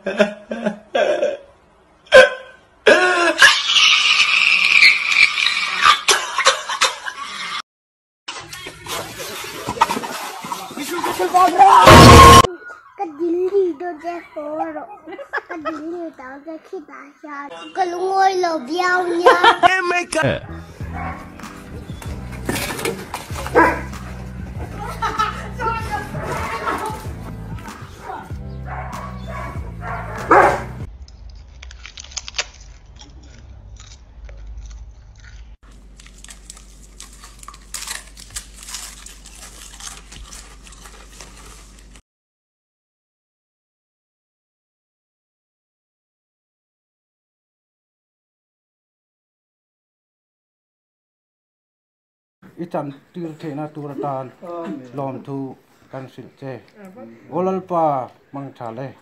Cái dính đâu che phố rồi. Cái dính tao cái khi bà xa. Cái ngôi lầu biao nha. Itan tir the na turatan lom thu kan sil che olal pa mang thale